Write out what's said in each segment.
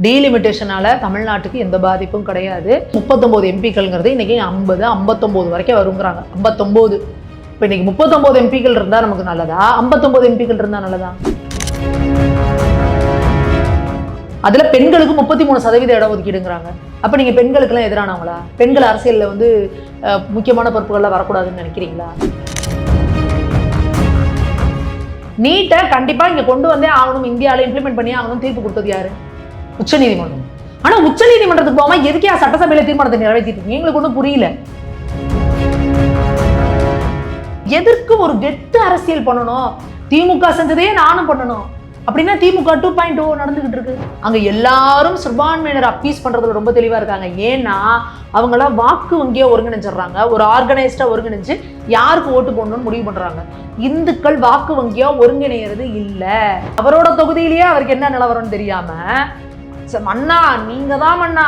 டீலிமிட்டேஷனால தமிழ்நாட்டுக்கு எந்த பாதிப்பும் கிடையாது. 39 எம்பிக்கள்ங்கிறது இன்னைக்கு 50, 59 வரைக்கும் வருங்கிறாங்க. 59. இப்போ இன்னைக்கு 39 எம்பிக்கள் இருந்தால் நமக்கு நல்லதா, 59 எம்பிக்கள் இருந்தால் நல்லதா? அதில் பெண்களுக்கு 33% இட ஒதுக்கீடுங்கிறாங்க. அப்போ நீங்கள் பெண்களுக்கெல்லாம் எதிரானவங்களா? பெண்கள் அரசியலில் வந்து முக்கியமான பொறுப்புகள்லாம் வரக்கூடாதுன்னு நினைக்கிறீங்களா? நீட்டை கண்டிப்பாக இங்கே கொண்டு வந்தே ஆகணும், இந்தியாவில் இம்ப்ளிமெண்ட் பண்ணி ஆகணும் தீர்ப்பு கொடுத்தது யாரு? உச்சநீதிமன்றம். ஆனால் உச்சநீதிமன்றத்துக்கு போகாமல் எதுக்கே சட்டசபையில் தீர்மானத்தை நிறைவேற்றிட்டு எங்களுக்கு ஒன்றும் புரியல. எதற்கு ஒரு கெட்டு அரசியல் பண்ணணும்? திமுக செஞ்சதே நானும் பண்ணணும் அப்படின்னா திமுக 2.0 நடந்துகிட்டு இருக்கு. அங்க எல்லாரும் சிறுபான்மையினர் அப்பீஸ் பண்றதுல ரொம்ப தெளிவா இருக்காங்க. ஏன்னா அவங்களாம் வாக்கு வங்கியா ஒருங்கிணைஞ்சிடறாங்க, ஒரு ஆர்கனைஸ்டா ஒருங்கிணைஞ்சு யாருக்கு ஓட்டு போடணும்னு முடிவு பண்றாங்க. இந்துக்கள் வாக்கு வங்கியா ஒருங்கிணைறது இல்ல. அவரோட தொகுதியிலேயே அவருக்கு என்ன நிலவரம்னு தெரியாம, மண்ணா நீங்க தான் மண்ணா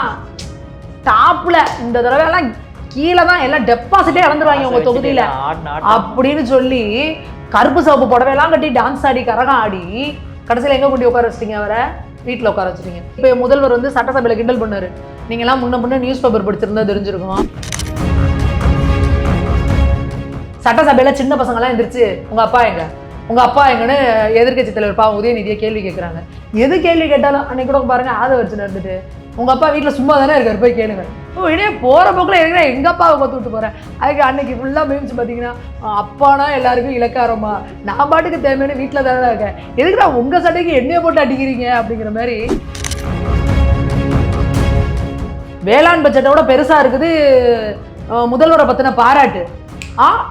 டாப்ல இந்த தடவை எல்லாம் கீழே தான் எல்லாம் டெபாசிட்டே இழந்துருவாங்க உங்க தொகுதியில அப்படின்னு சொல்லி கருப்பு சிவப்பு புடவையெல்லாம் கட்டி டான்ஸ் ஆடி கரகம் ஆடி கடைசியில் எங்க கொண்டு உட்கார வச்சிட்டீங்க? அவரை வீட்டில் உட்கார வச்சிட்டீங்க. இப்போ முதல்வர் வந்து சட்டசபையில் கிண்டல் பண்ணாரு. நீங்களாம் முன்ன நியூஸ் பேப்பர் படிச்சிருந்தா தெரிஞ்சிருக்கும். சட்டசபையில சின்ன பசங்கள்லாம் எந்திரிச்சு உங்க அப்பா எங்கன்னு எதிர்கட்சி தலைவர் பாவம் உதயநிதியை கேள்வி கேட்குறாங்க. எது கேள்வி கேட்டாலும் அன்னைக்கு கூட பாருங்க ஆதவர்ச்சின்னு இருந்துட்டு உங்க அப்பா வீட்டில் சும்மா தானே இருக்காரு, போய் கேளுங்க. இதே போற போக்கில் இருக்கிற எங்க அப்பாவை கொத்து விட்டு போறேன். அதுக்கு அன்னைக்கு ஃபுல்லா மீம்ஸ் பார்த்தீங்கன்னா, அப்பானா எல்லாருக்கும் இலக்காரமா, நான் பாட்டுக்கு தேவையான வீட்டில் தானே இருக்கேன், எதுக்குடா உங்க சட்டைக்கு எண்ணெயை போட்டு அடிக்கிறீங்க அப்படிங்கிற மாதிரி. வேளாண் பட்ஜெட்டோட பெருசா இருக்குது முதல்வரை பத்தின பாராட்டு.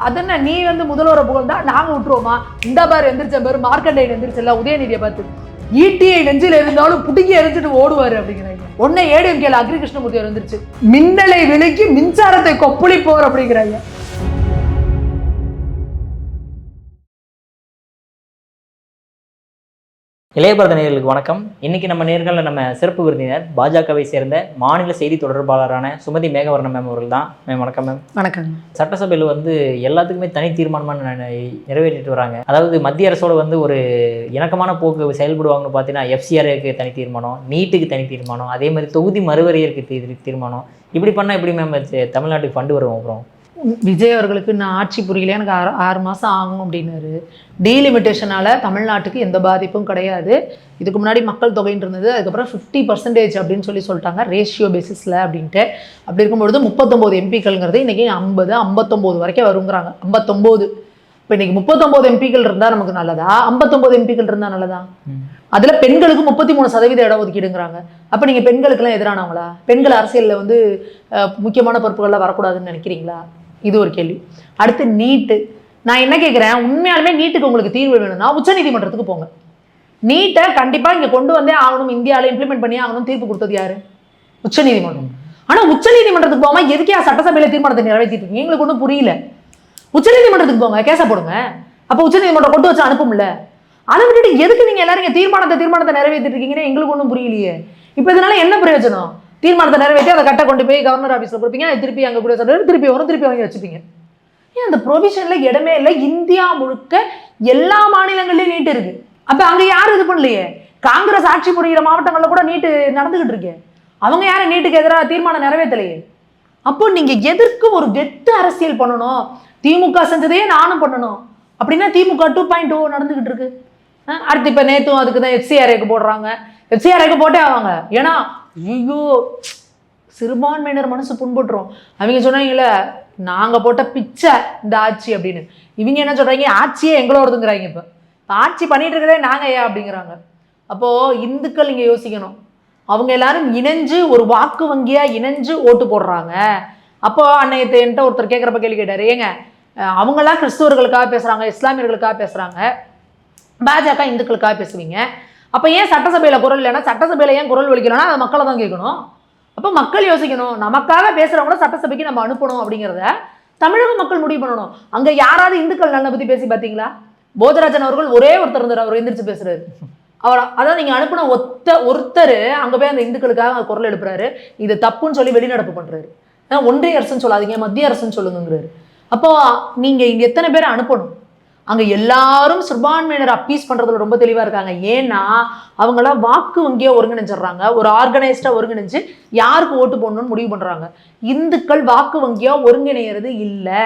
அதென்ன நீ வந்து முதல்வரை புகழ்ந்தா நாங்க விட்டுருவோமா? இந்த பாரு எந்திரிச்ச பேரு மார்க்கண்டேயன் எந்திரிச்சல உதயநிதியை பார்த்து ஈட்டியை நெஞ்சில் இருந்தாலும் புடுங்கி எரிஞ்சிட்டு ஓடுவாரு அப்படிங்கிறாங்க. உடனே ஏடிஎம்கேல அக்ரி கிருஷ்ணமூர்த்தி வந்துருச்சு, மின்னலை விலைக்கு மின்சாரத்தை கொப்புளி போர் அப்படிங்கிறாங்க. இளையபாரத நேயர்களுக்கு வணக்கம். இன்னைக்கு நம்ம நேர்களில் நம்ம சிறப்பு விருந்தினர் பாஜகவை சேர்ந்த மாநில செய்தி தொடர்பாளரான சுமதி மேகவர்ணன் மேம் அவர்கள் தான். மேம் வணக்கம். மேம் வணக்கம். சட்டசபையில் வந்து எல்லாத்துக்குமே தனி தீர்மானமாக நிறைவேற்றிட்டு வராங்க. அதாவது மத்திய அரசோட வந்து ஒரு இணக்கமான போக்கு செயல்படுவாங்கன்னு பார்த்தீங்கன்னா எஃப்சிஆருக்கு தனி தீர்மானம், நீட்டுக்கு தனி தீர்மானம், அதே மாதிரி தொகுதி மறுவரையருக்கு தீர்மானம். இப்படி பண்ணால் எப்படி மேம் தமிழ்நாட்டுக்கு ஃபண்டு வரும்? அப்புறம் விஜய் அவர்களுக்கு நான் ஆட்சி புரியல, எனக்கு 6 மாதம் ஆகும் அப்படின்னாரு. டீலிமிட்டேஷனால தமிழ்நாட்டுக்கு எந்த பாதிப்பும் கிடையாது. இதுக்கு முன்னாடி மக்கள் தொகைன்னு இருந்தது, அதுக்கப்புறம் 50% அப்படின்னு சொல்லிட்டாங்க ரேஷியோ பேசிஸில் அப்படின்ட்டு. அப்படி இருக்கும்பொழுது 39 எம்பிக்கள்ங்கிறது இன்றைக்கி 50, 59 வரைக்கும் வருங்கிறாங்க. 59. இப்போ இன்றைக்கி 39 எம்பிக்கள் இருந்தால் நமக்கு நல்லதா, 59 எம்பிக்கள் இருந்தால் நல்லதா? அதில் பெண்களுக்கு 33% இட ஒதுக்கீடுங்கிறாங்க. அப்போ நீங்கள் பெண்களுக்கெல்லாம் எதிரானவங்களா? பெண்கள் அரசியலில் வந்து முக்கியமான பொறுப்புகள்லாம் வரக்கூடாதுன்னு நினைக்கிறீங்களா? இது ஒரு கேள்வி. அடுத்து நீட்டு. நான் என்ன கேட்குறேன், உண்மையாலுமே நீட்டுக்கு உங்களுக்கு தீர்வு வேணும்னா உச்சநீதிமன்றத்துக்கு போங்க. நீட்டை கண்டிப்பாக இங்கே கொண்டு வந்தே ஆகணும், இந்தியாவில் இம்ப்ளிமெண்ட் பண்ணி ஆகணும் தீர்ப்பு கொடுத்தது யாரு? உச்சநீதிமன்றம். ஆனால் உச்சநீதிமன்றத்துக்கு போகாமல் எதுக்கே சட்டசபையில் தீர்மானத்தை நிறைவேற்றிட்டு இருக்கீங்க? எங்களுக்கு ஒன்றும் புரியல. உச்சநீதிமன்றத்துக்கு போங்க, கேஸை போடுங்க. அப்போ உச்சநீதிமன்றம் கொண்டு வச்சு அனுப்பும்ல. அதை விட்டுட்டு எதுக்கு நீங்கள் எல்லாரும் இங்கே தீர்மானத்தை நிறைவேற்றிட்டு இருக்கீங்கன்னு எங்களுக்கு ஒன்றும் புரியலையே. இப்போ இதனால என்ன பிரயோஜனம்? தீர்மானத்தை நிறைவேற்றி அதை கட்ட கொண்டு போய் கவர்னர் ஆஃபீஸில் கொடுப்பீங்க, திருப்பி அங்கே கூட சொல்கிறாரு, திருப்பி வரும், திருப்பி வாங்கி வச்சுப்பீங்க. ஏன் அந்த ப்ரொவிஷனில் இடமே இல்லை? இந்தியா முழுக்க எல்லா மாநிலங்கள்லையும் நீட்டு இருக்கு. அப்போ அங்கே யாரும் இது பண்ணலையே. காங்கிரஸ் ஆட்சி புரிகிற மாவட்டங்களில் கூட நீட்டு நடந்துகிட்டு இருக்கு. அவங்க யாரும் நீட்டுக்கு எதிராக தீர்மானம் நிறைவேற்றலையே. அப்போ நீங்கள் எதற்கு ஒரு கெட்டு அரசியல் பண்ணணும்? திமுக செஞ்சதே நானும் பண்ணணும் அப்படின்னா திமுக 2.0 நடந்துகிட்டு இருக்கு. அடுத்து இப்போ நேற்றும் அதுக்கு தான் எஃப்சிஆர்ஏக்கு போடுறாங்க. எஃப்சிஆர்ஏக்கு போட்டே ஆவாங்க. ஏன்னா ஐயோ சிறுபான்மையினர் மனசு புண்பட்டுரும். அவங்க சொன்னாங்கல்ல, நாங்கள் போட்ட பிச்சை இந்த ஆட்சி அப்படின்னு. இவங்க என்ன சொல்கிறாங்க, ஆட்சியே எங்களோடதுங்கிறாங்க. இப்போ ஆட்சி பண்ணிட்டு இருக்கிறதே நாங்கள் ஏன் அப்படிங்கிறாங்க. அப்போது இந்துக்கள் இங்கே யோசிக்கணும். அவங்க எல்லாரும் இணைஞ்சு ஒரு வாக்கு வங்கியாக இணைஞ்சு ஓட்டு போடுறாங்க. அப்போது அன்னைக்கு என்கிட்ட ஒருத்தர் கேட்குறப்ப கேள்வி கேட்டார், ஏங்க அவங்களாம் கிறிஸ்தவர்களுக்காக பேசுகிறாங்க, இஸ்லாமியர்களுக்காக பேசுகிறாங்க, பாஜக இந்துக்களுக்காக பேசுவீங்க, அப்போ ஏன் சட்டசபையில் குரல் இல்லைன்னா, சட்டசபையில் ஏன் குரல் ஒலிக்கலன்னா அதை மக்களை தான் கேட்கணும். அப்போ மக்கள் யோசிக்கணும், நமக்காக பேசுகிறவங்கள சட்டசபைக்கு நம்ம அனுப்பணும் அப்படிங்கிறத தமிழக மக்கள் முடிவு பண்ணணும். அங்கே யாராவது இந்துக்கள் நலனை பற்றி பேசி பார்த்தீங்களா? போஜராஜன் அவர்கள் ஒரே ஒருத்தர் இருந்தார், அவர் எந்திரிச்சு பேசுறாரு. அவர் அதான் நீங்கள் அனுப்பின ஒருத்தர் அங்கே போய் அந்த இந்துக்களுக்காக குரல் எழுப்புறாரு. இது தப்புன்னு சொல்லி வெளிநடப்பு பண்ணுறாரு. ஒன்றிய அரசுன்னு சொல்லாதீங்க, மத்திய அரசுன்னு சொல்லுங்கிறாரு. அப்போ நீங்கள் இங்கே எத்தனை பேரை அனுப்பணும்? அங்கே எல்லாரும் சிறுபான்மையினர் அப்பீஸ் பண்ணுறதுல ரொம்ப தெளிவாக இருக்காங்க. ஏன்னா அவங்களாம் வாக்கு வங்கியாக ஒருங்கிணைச்சிடுறாங்க, ஒரு ஆர்கனைஸ்டாக ஒருங்கிணைஞ்சு யாருக்கு ஓட்டு போடணும்னு முடிவு பண்ணுறாங்க. இந்துக்கள் வாக்கு வங்கியாக ஒருங்கிணைகிறது இல்லை.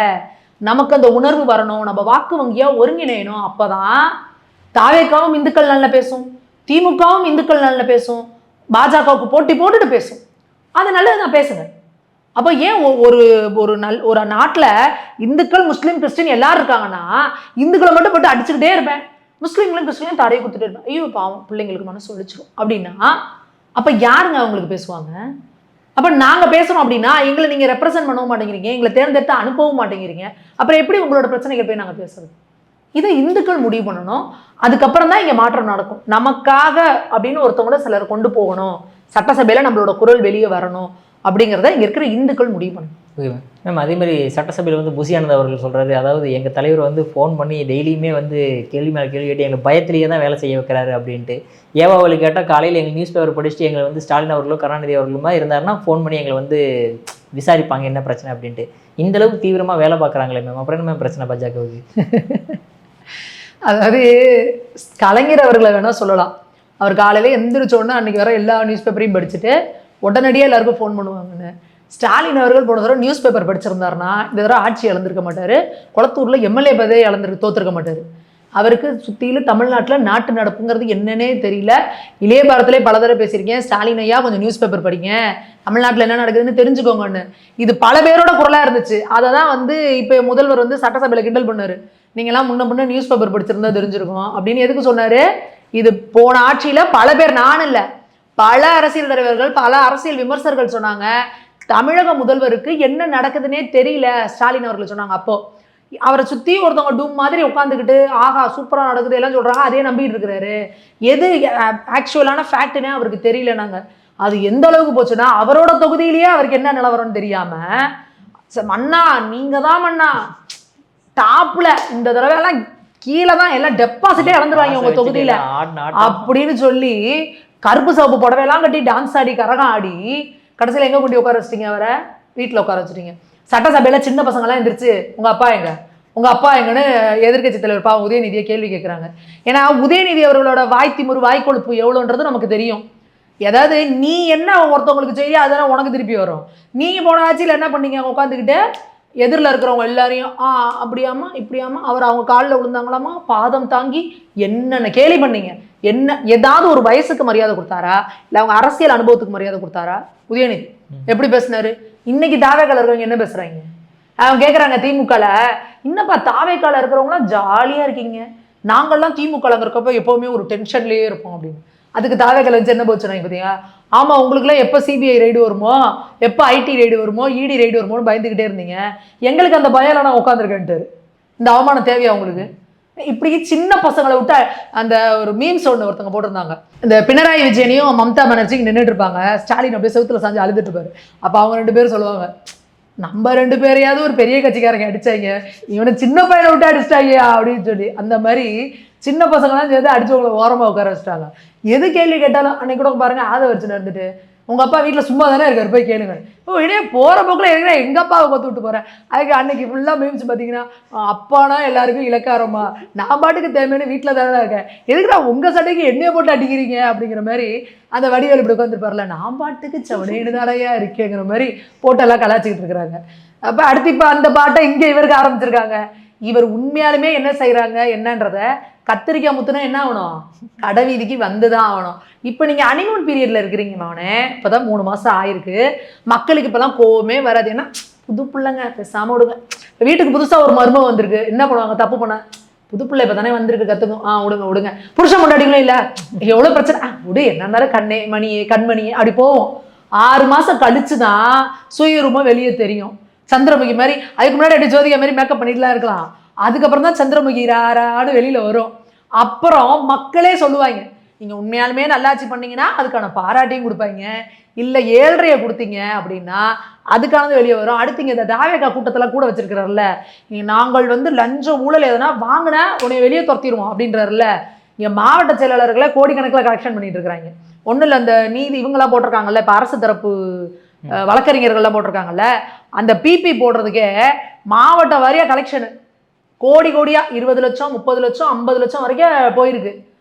நமக்கு அந்த உணர்வு வரணும், நம்ம வாக்கு வங்கியாக ஒருங்கிணையணும். அப்போ தான் தாவேக்காவும் இந்துக்கள் நல்ல பேசும், திமுகவும் இந்துக்கள் நல்ல பேசும், பாஜகவுக்கு போட்டி போட்டுட்டு பேசும். அதனால நான் பேசுங்க. அப்போ ஏன் ஒரு நாட்டில் இந்துக்கள் முஸ்லீம் கிறிஸ்டின் எல்லாரும் இருக்காங்கன்னா இந்துக்களை மட்டும் போட்டு அடிச்சுக்கிட்டே இருப்பேன், முஸ்லீம்களும் கிறிஸ்டினையும் தடையை கொடுத்துட்டே இருப்பேன், ஐயோ பாவம் பிள்ளைங்களுக்கு மனசு ஒழிச்சிடும் அப்படின்னா அப்போ யாருங்க அவங்களுக்கு பேசுவாங்க? அப்போ நாங்கள் பேசணும் அப்படின்னா எங்களை நீங்கள் ரெப்ரசென்ட் பண்ணவும் மாட்டேங்கிறீங்க, எங்களை தேர்ந்தெடுத்து அனுப்பவும் மாட்டேங்கிறீங்க. அப்புறம் எப்படி உங்களோட பிரச்சனைகள் போய் நாங்கள் பேசுறது? இதை இந்துக்கள் முடிவு பண்ணணும். அதுக்கப்புறம் தான் இங்கே மாற்றம் நடக்கும். நமக்காக அப்படின்னு ஒருத்தவங்கள சிலர் கொண்டு போகணும், சட்டசபையில் நம்மளோட குரல் வெளியே வரணும் அப்படிங்கிறத இங்கே இருக்கிற இந்துக்கள் முடிவு பண்ணணும். மேம் அதே மாதிரி சட்டசபையில் வந்து புசி ஆனந்த் அவர்கள் சொல்கிறாரு, அதாவது எங்கள் தலைவர் வந்து ஃபோன் பண்ணி டெய்லியுமே வந்து கேள்வி மேலே கேள்வி கேட்டு எங்கள் பயத்திலேயே தான் வேலை செய்ய வைக்கிறாரு அப்படின்ட்டு. ஏவாவளி கேட்டால் காலையில் எங்கள் நியூஸ் பேப்பர் படிச்சுட்டு எங்களை வந்து ஸ்டாலின் அவர்களோ கருணாநிதி அவர்களுமா இருந்தாருன்னா ஃபோன் பண்ணி எங்களை வந்து விசாரிப்பாங்க என்ன பிரச்சனை அப்படின்ட்டு. இந்தளவுக்கு தீவிரமாக வேலை பார்க்குறாங்களே மேம், அப்புறம் என்ன மேம் பிரச்சனை பாஜகவுக்கு? அதாவது கலைஞர் அவர்களை வேணால் சொல்லலாம். அவர் காலையில் எந்திரிச்சோன்னா அன்றைக்கி வர எல்லா நியூஸ் பேப்பரையும் படிச்சுட்டு உடனடியாக எல்லாருக்கும் ஃபோன் பண்ணுவாங்கன்னு. ஸ்டாலின் அவர்கள் போன தடவை நியூஸ் பேப்பர் படிச்சிருந்தாருன்னா இந்த தடவை ஆட்சி இழந்திருக்க மாட்டார், குளத்தூரில் எம்எல்ஏ பதவியை தோற்றுருக்க மாட்டார். அவருக்கு சுற்றிலும் தமிழ்நாட்டில் நாட்டு நடப்புங்கிறது என்னன்னே தெரியல. இளைய பாரத்திலே பல தடவை பேசியிருக்கேன், ஸ்டாலின் ஐயா கொஞ்சம் நியூஸ் பேப்பர் படிங்க, தமிழ்நாட்டில் என்ன நடக்குதுன்னு தெரிஞ்சுக்கோங்கன்னு. இது பல பேரோட குரலாக இருந்துச்சு. அதை தான் வந்து இப்போ முதல்வர் வந்து சட்டசபையில் கிண்டல் பண்ணார், நீங்களாம் முன்ன நியூஸ் பேப்பர் படிச்சிருந்தா தெரிஞ்சிருக்கும் அப்படின்னு. எதுக்கு சொன்னார்? இது போன ஆட்சியில் பல பேர், நான் இல்லை, பல அரசியல் தலைவர்கள், பல அரசியல் விமர்சகர்கள் சொன்னாங்க தமிழக முதல்வருக்கு என்ன நடக்குதுன்னே தெரியல ஸ்டாலின் அவர்கள் சொன்னாங்க. அப்போ அவரை சுற்றி ஒருத்தவங்க டூம் மாதிரி உட்காந்துக்கிட்டு ஆஹா சூப்பராக நடக்குது எல்லாம் சொல்கிறாங்க, அதே நம்பிட்டு இருக்கிறாரு. எது ஆக்சுவலான ஃபேக்ட்னே அவருக்கு தெரியல. நாங்கள் அது எந்த அளவுக்கு போச்சுன்னா அவரோட தொகுதியிலேயே அவருக்கு என்ன நிலவரம்னு தெரியாமல் மண்ணா நீங்கள் தான் மண்ணா டாப்ல இந்த தடவை எல்லாம் கீழே தான் எல்லாம் டெபாசிட்டே இழந்துருவாங்க உங்கள் தொகுதியில் அப்படின்னு சொல்லி கருப்பு சவப்பு புடவையெல்லாம் கட்டி டான்ஸ் ஆடி கரகம் ஆடி கடைசியில் எங்கே கொண்டு உட்கார வச்சிட்டீங்க? அவரை வீட்டில் உட்கார வச்சுட்டீங்க. சட்டசபையில் சின்ன பசங்கள்லாம் எந்திரிச்சு உங்கள் அப்பா எங்கன்னு எதிர்க்கட்சி தலைவர் பாவம் உதயநிதியை கேள்வி கேட்குறாங்க. ஏன்னா உதயநிதி அவர்களோட வாய்த்திமுறு வாய்க்கொழுப்பு எவ்வளோன்றது நமக்கு தெரியும். ஏதாவது நீ என்ன ஒருத்தவங்களுக்கு செய்ய அதெல்லாம் உனக்கு திருப்பி வரும். நீங்கள் போன ஆட்சியில் என்ன பண்ணீங்க? உட்காந்துக்கிட்டு எதிரில் இருக்கிறவங்க எல்லாரையும் அப்படியாமா இப்படியாமா அவர் அவங்க காலில் விழுந்தாங்களாமா, பாதம் தாங்கி என்னென்ன கேலி பண்ணீங்க? என்ன ஏதாவது ஒரு வயசுக்கு மரியாதை கொடுத்தாரா? இல்லை அவங்க அரசியல் அனுபவத்துக்கு மரியாதை கொடுத்தாரா? உதயநிதி எப்படி பேசினாரு? இன்னைக்கு தாவேக்கால இருக்கிறவங்க என்ன பேசுறாங்க? அவங்க கேட்குறாங்க திமுகல இன்னப்பா தாவேக்கால இருக்கிறவங்களாம் ஜாலியாக இருக்கீங்க, நாங்கள்லாம் திமுகல இருக்கிறப்ப எப்போவுமே ஒரு டென்ஷன்லேயே இருப்போம் அப்படின்னு. அதுக்கு தாவேக்கால வச்சு என்ன போச்சுனாங்க பார்த்தீங்களா? ஆமாம், உங்களுக்குலாம் எப்போ சிபிஐ ரைடு வருமோ, எப்போ ஐடி ரைடு வருமோ, இடி ரைடு வருமோன்னு பயந்துக்கிட்டே இருந்தீங்க, எங்களுக்கு அந்த பயம்லாம் நான் உட்காந்துருக்கேன்ட்டு. இந்த அவமானம் தேவையா உங்களுக்கு? இப்படி சின்ன பசங்களை விட்டு அந்த ஒரு மீம்ஸ் ஒருத்தவங்க போட்டிருந்தாங்க. இந்த பினராயி விஜயனையும் மம்தா பானர்ஜிக்கு நின்றுட்டு இருப்பாங்க, ஸ்டாலின் அப்படியே செவுத்துல சாஞ்சு அழுதுட்டு இருப்பாரு. அப்போ அவங்க 2 பேரும் சொல்லுவாங்க, நம்ம 2 பேரையாவது ஒரு பெரிய கட்சிக்காரங்க அடிச்சாங்க, இவனை சின்ன பையனை விட்டு அடிச்சிட்டாங்க அப்படின்னு சொல்லி. அந்த மாதிரி சின்ன பசங்களாம் சேர்ந்து அடிச்சவங்களை ஓரமாக உட்கார வச்சுட்டாங்க. எது கேள்வி கேட்டாலும் அன்னைக்கு கூட பாருங்க ஆதவர்ச்சி நடந்துட்டு உங்கள் அப்பா வீட்டில் சும்மா தானே இருக்காரு போய் கேளுங்க. இடையே போகிற போக்கில் இருக்கிற எங்கள் அப்பாவை கொத்து விட்டு போகிறேன். அதுக்கு அன்னைக்கு ஃபுல்லாக மீம்ஸ் பார்த்தீங்கன்னா அப்பானா எல்லாருக்கும் இலக்காரமா, நான் பாட்டுக்கு தேவையான வீட்டில் தானே இருக்கேன், எதுக்குடா உங்கள் சட்டைக்கு எண்ணெயை போட்டு அடிக்கிறீங்க அப்படிங்கிற மாதிரி அந்த வடிவேல் இப்படி உட்காந்துருப்பார்ல, நான் பாட்டுக்கு செவனேன்னு தானையா இருக்கேங்கிற மாதிரி போட்டெல்லாம் கலாச்சிக்கிட்டு இருக்கிறாங்க. அப்போ அடுத்து இப்போ அந்த பாட்டை இங்கே இவருக்கு ஆரம்பிச்சிருக்காங்க. இவர் உண்மையாலுமே என்ன செய்கிறாங்க என்னன்றத கத்திரிக்காய் முத்துனா என்ன ஆகணும்? கடை வீதிக்கு வந்து தான் ஆகணும். இப்போ நீங்கள் அனிமூன் பீரியடில் இருக்கிறீங்க மவனே, இப்போ தான் 3 மாதம் ஆயிருக்கு. மக்களுக்கு இப்போலாம் கோவமே வராது. ஏன்னா புது பிள்ளைங்க பேசாமல் விடுங்க. இப்போ வீட்டுக்கு புதுசாக ஒரு மருமகம் வந்திருக்கு, என்ன பண்ணுவாங்க? தப்பு பண்ண புது பிள்ளை இப்போ தானே வந்திருக்கு கற்றுக்கும், விடுங்க. புருஷன் முன்னாடிங்களும் இல்லை எவ்வளோ பிரச்சனை விடு, என்ன இருந்தாலும் கண்ணே மணியே கண்மணியே அப்படி போவோம். 6 மாதம் கழிச்சு தான் சுயரூபமாக வெளியே தெரியும். சந்திரமுகி மாதிரி அதுக்கு முன்னாடி அப்படி ஜோதிகா மாதிரி மேக்கப் பண்ணிட்டுலாம் இருக்கலாம். அதுக்கப்புறம் தான் சந்திரமுகி ராரான்னு வெளியில் வரும். அப்புறம் மக்களே சொல்லுவாங்க, நீங்கள் உண்மையாலுமே நல்லாட்சி பண்ணீங்கன்னா அதுக்கான பாராட்டியும் கொடுப்பாங்க, இல்லை 7.5 கொடுத்தீங்க அப்படின்னா அதுக்கானது வெளியே வரும். அடுத்து இங்கே இந்த தாவேகா கூட்டத்தெல்லாம் கூட வச்சிருக்கிறாருல்ல, நாங்கள் வந்து லஞ்சம் ஊழல் எதனா வாங்கினா உன்னை வெளியே துரத்திடுவோம் அப்படின்றாருல்ல. இங்கே மாவட்ட செயலாளர்களை கோடிக்கணக்கில் கலெக்ஷன் பண்ணிட்டு இருக்கிறாங்க. ஒன்றும் இல்லை, அந்த நீதி இவங்களாம் போட்டிருக்காங்கல்ல, இப்போ அரசு தரப்பு வழக்கறிஞர்கள்லாம் போட்டிருக்காங்கல்ல, அந்த பிபி போடுறதுக்கே மாவட்ட வாரியாக கலெக்ஷனு கோடி கோடியா 20 லட்சம் 30 லட்சம் 50 லட்சம் வரைக்கும் போயிருக்கு.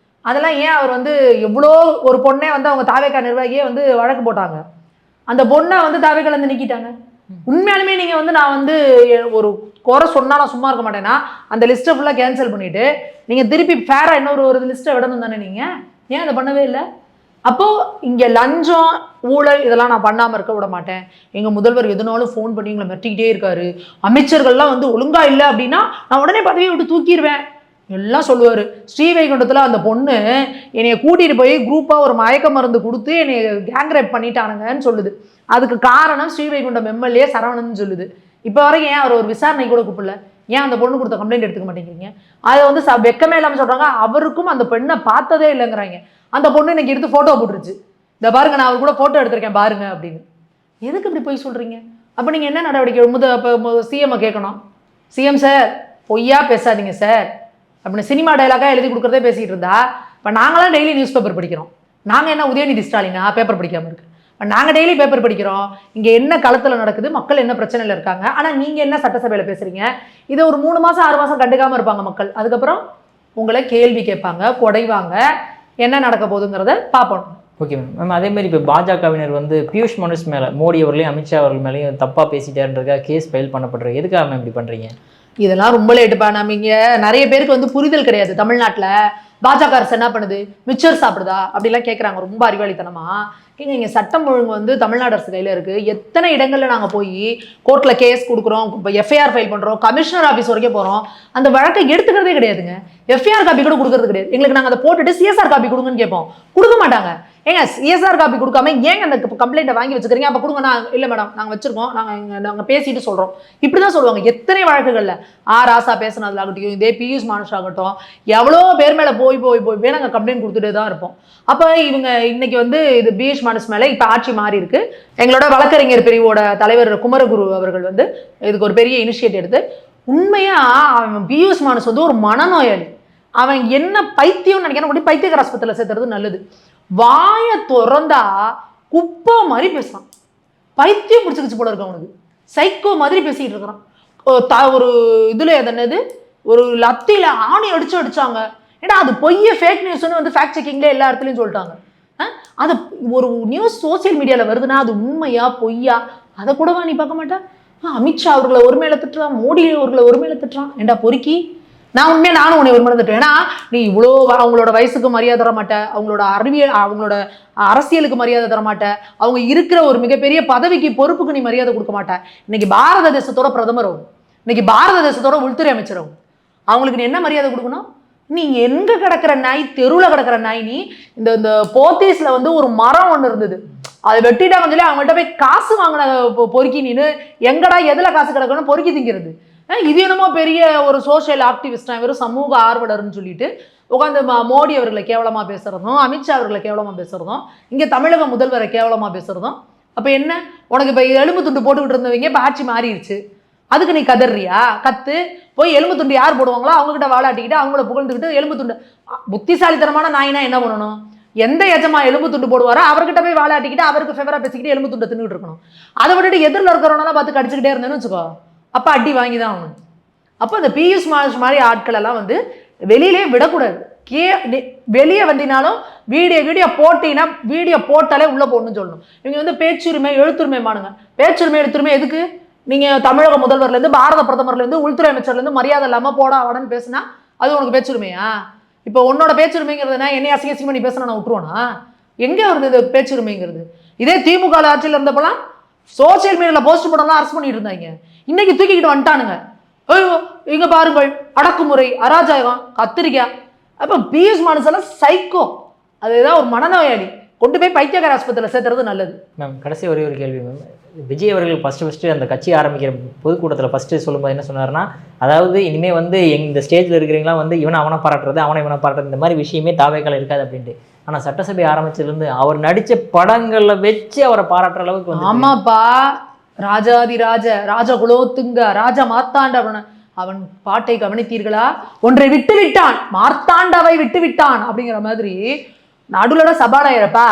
அதெல்லாம் ஏன் அவர் வந்து எவ்வளோ ஒரு பொண்ணே வந்து அவங்க தாவேக்கா நிர்வாகியே வந்து வழக்கு போட்டாங்க. அந்த பொண்ணை வந்து தாவேக்கால இருந்து நீக்கிட்டாங்க. உண்மையாலுமே நீங்க வந்து நான் வந்து ஒரு குறை சொன்னா நான் சும்மா இருக்க மாட்டேன்னா அந்த லிஸ்ட்டை ஃபுல்லாக கேன்சல் பண்ணிட்டு நீங்க திருப்பி ஃபேரா இன்னொரு லிஸ்ட்டை விடணும் தானே நீங்க? ஏன் அதை பண்ணவே இல்லை? அப்போ இங்க லஞ்சம் ஊழல் இதெல்லாம் நான் பண்ணாம இருக்க விட மாட்டேன். எங்க முதல்வர் எதுனாலும் ஃபோன் பண்ணி எங்களை மிரட்டிக்கிட்டே இருக்காரு. அமைச்சர்கள்லாம் வந்து ஒழுங்கா இல்லை அப்படின்னா நான் உடனே பதவியை விட்டு தூக்கிடுவேன் எல்லாம் சொல்லுவாரு. ஸ்ரீவைகுண்டத்துல அந்த பொண்ணு என்னைய கூட்டிட்டு போய் குரூப்பா ஒரு மயக்க மருந்து கொடுத்து என்னைய கேங்ரேப் பண்ணிட்டானுங்கன்னு சொல்லுது. அதுக்கு காரணம் ஸ்ரீவைகுண்டம் எம்எல்ஏ சரவணன் சொல்லுது. இப்போ வரைக்கும் ஏன் அவர் ஒரு விசாரணை கூட கூப்பிடல? ஏன் அந்த பொண்ணு கொடுத்த கம்ப்ளைண்ட் எடுத்துக்க மாட்டேங்கிறீங்க? அதை வந்து வெக்கமே இல்லாமல் சொல்றாங்க. அவருக்கும் அந்த பெண்ணை பார்த்ததே இல்லைங்கிறாங்க. அந்த பொண்ணு இன்னைக்கு எடுத்து போட்டோ போட்டுருச்சு. இந்த பாருங்க நான் அவர் கூட போட்டோ எடுத்திருக்கேன் பாருங்க அப்படின்னு. எதுக்கு இப்படி போய் சொல்றீங்க? அப்ப நீங்க என்ன நடவடிக்கை சிஎம் கேட்கணும். சிஎம் சார் பொய்யா பேசாதீங்க சார் அப்படின்னு சினிமா டைலாக்கா எழுதி கொடுக்குறதே பேசிட்டு இருந்தா இப்போ நாங்களாம் டெய்லி நியூஸ் பேப்பர் படிக்கிறோம். நாங்கள் என்ன உதயநிதி ஸ்டாலினா பேப்பர் படிக்காமல் இருக்கு? இப்போ நாங்கள் டெய்லி பேப்பர் படிக்கிறோம். இங்கே என்ன களத்தில் நடக்குது, மக்கள் என்ன பிரச்சனையில் இருக்காங்க. ஆனால் நீங்கள் என்ன சட்டசபையில் பேசுறீங்க? இதை ஒரு 3 மாதம் 6 மாதம் கண்டுக்காமல் இருப்பாங்க மக்கள். அதுக்கப்புறம் உங்களை கேள்வி கேட்பாங்க, குடைவாங்க, என்ன நடக்க போகுதுங்கிறத பார்ப்போம். Okay ma'am. அதே மாதிரி இப்போ பாஜகவினர் வந்து பியூஷ் மனுஷ் மேலே மோடி அவர்களையும் அமித்ஷா அவர்கள் மேலேயும் தப்பாக பேசிட்டாருன்றதுக்காக கேஸ் ஃபைல் பண்ணப்படுறது. எதுக்காக மேம் இப்படி பண்ணுறீங்க? இதெல்லாம் ரொம்ப லேட்டுப்பா. நம்ம இங்கே நிறைய பேருக்கு வந்து புரிதல் கிடையாது. தமிழ்நாட்டில் பாஜக அரசு என்ன பண்ணுது, மிச்சர் சாப்பிடுதா அப்படிலாம் கேட்குறாங்க ரொம்ப அறிவாளித்தனமா. இங்கே சட்டம் ஒழுங்கு வந்து தமிழ்நாடு அரசு கையில் இருக்குது. எத்தனை இடங்களில் நாங்கள் போய் கோர்ட்டில் கேஸ் கொடுக்குறோம், இப்போ எஃப்ஐஆர் ஃபைல் பண்ணுறோம், கமிஷனர் ஆஃபீஸ் வரைக்கும் போகிறோம். அந்த வழக்கை எடுத்துக்கிறதே கிடையாதுங்க. எஃப்ஐஆர் காப்பி கூட கொடுக்கறது கிடையாது. எங்களுக்கு நாங்கள் அதை போட்டுட்டு சிஎஸ்ஆர் காப்பி கொடுங்கன்னு கேட்போம், கொடுக்க மாட்டாங்க. ஏங்க சிஎஸ்ஆர் காப்பி கொடுக்காம ஏங்க அந்த கம்ப்ளைண்ட்டை வாங்கி வச்சுக்கிறீங்க? அப்போ கொடுங்க. நான் இல்லை மேடம் நாங்கள் வச்சுருக்கோம், நாங்கள் பேசிட்டு சொல்கிறோம், இப்படி தான் சொல்லுவாங்க. எத்தனை வழக்குகளில் ராசா பேசினதுலாகட்டும், இதே பியூஷ் மனுஷ் ஆகட்டும், எவ்வளோ பேர் மேலே போய் நாங்கள் கம்ப்ளைண்ட் கொடுத்துட்டே தான் இருப்போம். அப்போ இவங்க இன்னைக்கு வந்து இது பியூஷ் மனுஷ் மேலே இப்போ ஆட்சி மாறி இருக்கு. எங்களோட வழக்கறிஞர் பிரிவோட தலைவர் குமரகுரு அவர்கள் வந்து இதுக்கு ஒரு பெரிய இனிஷியேட் எடுத்து உண்மையா அவன் பியூஷ் மனுஷ் வந்து ஒரு மனநோயாளி. அவன் என்ன பைத்தியம்னு நினைக்கிறேன். பைத்தியக்கார ஆஸ்பத்திரியில் சேர்த்துறது நல்லது. வாய திறந்தா குப்பை மாதிரி பேசுறான். பைத்தியம் பிடிச்சிக்கிச்சு போல இருக்கு அவனுக்கு. சைக்கோ மாதிரி பேசிட்டு இருக்கிறான். ஒரு இதுல என்னது ஒரு லத்தியில ஆணி அடிச்சாங்க. ஏன்னா அது பொய்ய ஃபேக் நியூஸ்னு வந்து ஃபேக்ட் செக்கிங்ல எல்லா இடத்துலையும் சொல்லிட்டாங்க. அது ஒரு நியூஸ் சோசியல் மீடியாவில் வருதுன்னா அது உண்மையா பொய்யா அதை கூடவா நீ பார்க்க மாட்டா? அமித்ஷா அவர்களை ஒரு மேலே திட்டுறான், மோடி அவர்களை ஒரு மேலே திட்டுறான். ஏண்டா பொறுக்கி, நான் உண்மையாக நானும் உன்னை ஒரு மேலே திட்டுவேன். ஏன்னா நீ இவ்வளோ அவங்களோட வயசுக்கு மரியாதை தர மாட்டேன், அவங்களோட அறிவியல் அவங்களோட அரசியலுக்கு மரியாதை தர மாட்டேன், அவங்க இருக்கிற ஒரு மிகப்பெரிய பதவிக்கு பொறுப்புக்கு நீ மரியாதை கொடுக்க மாட்டேன். இன்னைக்கு பாரத தேசத்தோட பிரதமர் ஆகும், இன்னைக்கு பாரத தேசத்தோட உள்துறை அமைச்சர் ஆகும். அவங்களுக்கு நீ என்ன மரியாதை கொடுக்கணும்? நீ எங்க கிடக்கிற நாய், தெருவில் கிடக்கிற நாய். நீ இந்த போத்தீஸ்ல வந்து ஒரு மரம் ஒன்று இருந்தது, அதை வெட்டிட்டாங்கன்னு சொல்லி அவங்கள்ட்ட போய் காசு வாங்கின பொறுக்கி நீனு எங்கடா எதுல காசு கிடக்கணும் பொறுக்கி திங்கிறது. இது என்னமோ பெரிய ஒரு சோஷியல் ஆக்டிவிஸ்டா, வெறும் சமூக ஆர்வலர்னு சொல்லிட்டு உட்காந்து மோடி அவர்களை கேவலமா பேசுறதும், அமித்ஷா அவர்களை கேவலமா பேசுறதும், இங்க தமிழக முதல்வரை கேவலமா பேசுறதும். அப்ப என்ன உனக்கு இப்ப எலும்பு துண்டு போட்டுக்கிட்டு இருந்தவங்க இப்ப ஆட்சி மாறிடுச்சு, அதுக்கு நீ கதறியா? கத்து போய் எலும்பு துண்டு யார் போடுவாங்களோ அவங்ககிட்ட வாழாட்டிக்கிட்டு அவங்கள புகழ்ந்துக்கிட்டு எலும்பு துண்டு. புத்திசாலித்தனமான நாயினா என்ன பண்ணணும்? எந்த எஜமா எலும்பு துண்டு போடுவாரோ அவர்கிட்ட போய் வாழாட்டிக்கிட்டு அவருக்கு ஃபேவரா பேசிக்கிட்டு எலும்பு துண்டை தின்னுட்டு இருக்கணும். அதை விட்டுட்டு எதிரில் இருக்கிறவனெல்லாம் பார்த்து கடிச்சுக்கிட்டே இருந்தேன்னு வச்சுக்கோ, அப்போ அடி வாங்கி தான் ஆகணும். அப்போ இந்த பியூஷ் மனுஷ் மாதிரி ஆட்கள் எல்லாம் வந்து வெளியிலே விடக்கூடாது. வெளியே வந்தினாலும் வீடியோ போட்டீங்கன்னா வீடியோ போட்டாலே உள்ள போடணும்னு சொல்லணும். இவங்க வந்து பேச்சுரிமை எழுத்துரிமை மானுங்க. பேச்சுரிமை எழுத்துரிமை எதுக்கு? நீங்க தமிழக முதல்வர்லேருந்து பாரத பிரதமர்லேருந்து உள்துறை அமைச்சர்லேருந்து மரியாதை இல்லாமல் போடா வாடன்னு பேசுனா அது உனக்கு பேச்சுரிமையா? இப்போ உன்னோட பேச்சுரிமைங்கிறதுனா என்னை அசிங்க பண்ணி பேசுனா நான் விட்டுருவானா? எங்கே வருது இது பேச்சுரிமைங்கிறது? இதே திமுக ஆட்சியில் இருந்தப்பெல்லாம் சோசியல் மீடியாவில் போஸ்ட் போடலாம் அரெஸ்ட் பண்ணிட்டு இருந்தாங்க. இன்னைக்கு தூக்கிக்கிட்டு வந்துட்டானுங்க. ஐயோ இங்க பாருங்கள் அடக்குமுறை, அராஜகம், கத்திரிக்காய். அப்போ பியூஷ் மனுஷ் எல்லாம் சைக்கோ, அதுதான் ஒரு மனநோயாளி. கொண்டு போய் பைத்தியக்கார ஆஸ்பத்திரியில் சேர்த்துறது நல்லது. மேம் கடைசி ஒரே ஒரு கேள்வி மேம். விஜய் அவர்கள் ஃபஸ்ட்டு அந்த கட்சி ஆரம்பிக்கிற பொதுக்கூட்டத்தில் ஃபஸ்ட்டு சொல்லும்போது என்ன சொன்னார்னா, அதாவது இனிமேல் வந்து இந்த ஸ்டேஜில் இருக்கிறீங்களா வந்து அவனை பாராட்டுறது இவனை பாராட்டுறது இந்த மாதிரி விஷயமே தாவேக்கால இருக்காது அப்படின்ட்டு. ஆனால் சட்டசபை ஆரம்பிச்சதுலேருந்து அவர் நடித்த படங்களில் வச்சு அவரை பாராட்டுற அளவுக்கு வந்து, ஆமாப்பா ராஜாதி ராஜகுலோத்துங்க ராஜா மார்த்தாண்ட அவன் பாட்டை கவனித்தீர்களா? ஒன்றை விட்டு விட்டான், மார்த்தாண்டாவை விட்டு விட்டான் அப்படிங்கிற மாதிரி நடுலோட சபாநாயகரப்பா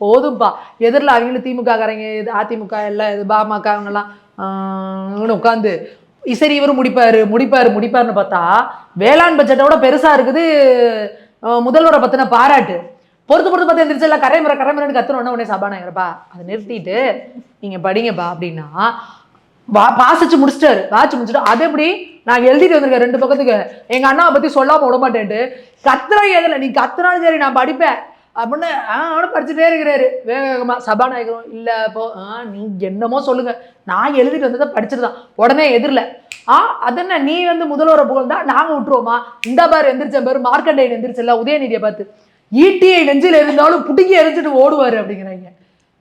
போதும்பா. எதிரில் அவங்களும் திமுக காரங்க, இது அதிமுக எல்லாம் இது பாமக அவங்கெல்லாம் உட்காந்து சரி இவரும் முடிப்பாருன்னு பார்த்தா வேளாண் பட்ஜெட்டோட பெருசா இருக்குது முதல்வரை பத்தின பாராட்டு. பொறுத்து பார்த்து எந்திரிச்சு எல்லாம் கரைமுறைன்னு கத்துறோன்னா உடனே சபாநாயகரப்பா அதை நிறுத்திட்டு நீங்க படிங்கப்பா அப்படின்னா வாசிச்சு முடிச்சுட்டு அது எப்படி நான் எழுதிட்டு வந்திருக்கேன் 2 பக்கத்துக்கு எங்க அண்ணாவை பத்தி சொல்லாம விட மாட்டேன்ட்டு கத்துறா எதில் நீ கத்துனாலும் சரி நான் படிப்பேன் அப்படின்னு அவனும் படிச்சுட்டே இருக்கிறாரு வேகமா. சபாநாயகரும் இல்ல இப்போ நீ என்னமோ சொல்லுங்க நான் எழுதிட்டு வந்ததை படிச்சுட்டுதான் உடனே எதிரில் அது என்ன நீ வந்து முதல்வரை புகழ்ந்தா நாங்க விட்டுருவோமா? இந்த பாரு எந்திரிச்ச பேரு மார்க்கண்டேயன் எந்திரிச்சல உதயநிதியை பார்த்து ஈட்டியை நெஞ்சில் இருந்தாலும் புடுங்கி எரிஞ்சிட்டு ஓடுவாரு அப்படிங்கிறாங்க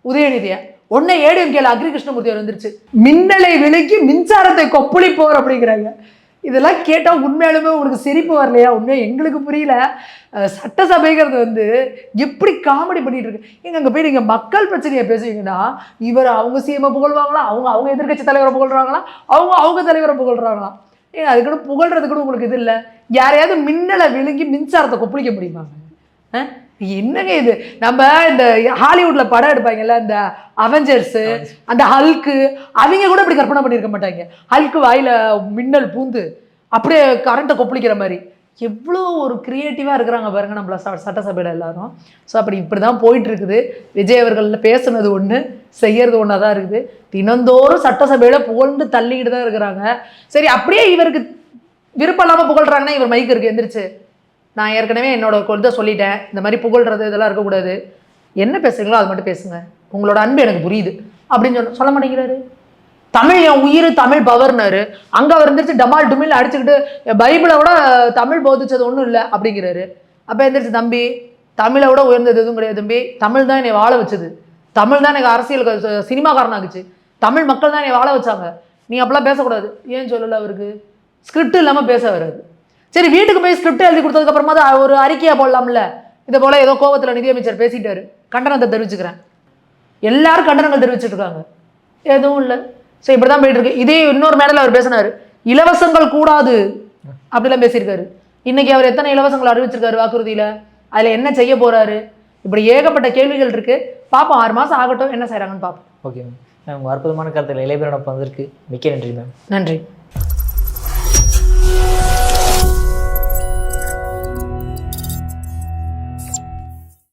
உதயநிதியை. உடனே ஏடிஎம்கேல அக்ரி கிருஷ்ணமூர்த்தி வந்துருச்சு மின்னலை விலைக்கு மின்சாரத்தை கொப்பளிப்போர் அப்படிங்கிறாங்க. இதெல்லாம் கேட்டா உண்மையாலுமே உங்களுக்கு சிரிப்பு வரலையா? உண்மையா எங்களுக்கு புரியல. சட்டசபைங்கிறது வந்து எப்படி காமெடி பண்ணிட்டு இருக்கு. எங்க அங்க போய் நீங்க மக்கள் பிரச்சனையை பேசுவீங்கன்னா இவர் அவங்க சிஎம் புகழ்வாங்களா, அவங்க எதிர்கட்சி தலைவரை புகழ்றாங்களா, அவங்க தலைவரை புகழ்றாங்களா? ஏங்க அதுக்கு புகழ்றது கூட உங்களுக்கு இது இல்லை. யாரையாவது மின்னலை விழுங்கி மின்சாரத்தை கொப்பளிக்க முடியுமாங்க? என்னங்க இது? நம்ம இந்த ஹாலிவுட்ல படம் எடுப்பாங்கல்ல இந்த அவெஞ்சர்ஸ் அந்த ஹல்க்கு அவங்க கூட இப்படி கற்பனை பண்ணியிருக்க மாட்டாங்க. ஹல்க்கு வாயில மின்னல் பூந்து அப்படியே கரண்ட்டை கொப்பளிக்கிற மாதிரி எவ்வளோ ஒரு கிரியேட்டிவாக இருக்கிறாங்க பாருங்க நம்மள சட்டசபையில் எல்லாரும். ஸோ இப்படி தான் போயிட்டு இருக்குது. விஜய் அவர்கள் பேசுனது ஒன்று செய்யறது ஒன்றா தான் இருக்குது. தினந்தோறும் சட்டசபையில் புகழ்ந்து தள்ளிக்கிட்டு தான் இருக்கிறாங்க. சரி அப்படியே இவருக்கு விருப்பம் இல்லாமல் புகழ்றாங்கன்னா இவர் மைக்கு இருக்கு எந்திரிச்சு நான் ஏற்கனவே என்னோட கொள்கை சொல்லிட்டேன் இந்த மாதிரி புகழ்றது இதெல்லாம் இருக்கக்கூடாது என்ன பேசுறீங்களோ அது மட்டும் பேசுங்க உங்களோட அன்பு எனக்கு புரியுது அப்படின்னு சொல்ல மாட்டேங்கிறாரு. தமிழ் என் உயிர் தமிழ் பவர்னாரு அங்கே அவர் எந்திரிச்சு டமால் டுமில் அடிச்சுக்கிட்டு பைபிளை விட தமிழ் போதிச்சது ஒன்றும் இல்லை அப்படிங்கிறாரு. அப்போ எந்திரிச்சு தம்பி தமிழை விட உயர்ந்தது எதுவும் கிடையாது தம்பி, தமிழ் தான் என்னை வாழ வச்சது, தமிழ் தான் எனக்கு அரசியல் சினிமாக்காரன் ஆகுச்சு, தமிழ் மக்கள் தான் என்னை வாழ வச்சாங்க, நீ அப்படிலாம் பேசக்கூடாது. ஏன் சொல்லலை? அவருக்கு ஸ்கிரிப்ட் இல்லாமல் பேச வராது. சரி வீட்டுக்கு போய் ஸ்கிரிப்ட் எழுதி கொடுத்ததுக்கு அப்புறமா தான் ஒரு அறிக்கையா போடலாம்ல. இதை போல ஏதோ கோவத்தில் நிதியமைச்சர் பேசிட்டாரு கண்டனத்தை தெரிவிச்சுக்கிறேன் எல்லாரும் கண்டனங்கள் தெரிவிச்சுட்டு இருக்காங்க எதுவும் இல்லை. ஸோ இப்படிதான் போயிட்டு இருக்கு. இதே இன்னொரு மேடல் அவர் பேசினாரு இலவசங்கள் கூடாது அப்படிலாம் பேசியிருக்காரு. இன்னைக்கு அவர் எத்தனை இலவசங்கள் அறிவிச்சிருக்காரு வாக்குறுதியில, அதுல என்ன செய்ய போறாரு? இப்படி ஏகப்பட்ட கேள்விகள் இருக்கு. பார்ப்போம் 6 மாசம் ஆகட்டும் என்ன செய்யறாங்கன்னு பார்ப்போம். ஓகே மேம், உங்கள் அற்புதமான கருத்துக்கள் இளையபெருனப்ப வந்திருக்கு. மிக்க நன்றி மேம். நன்றி.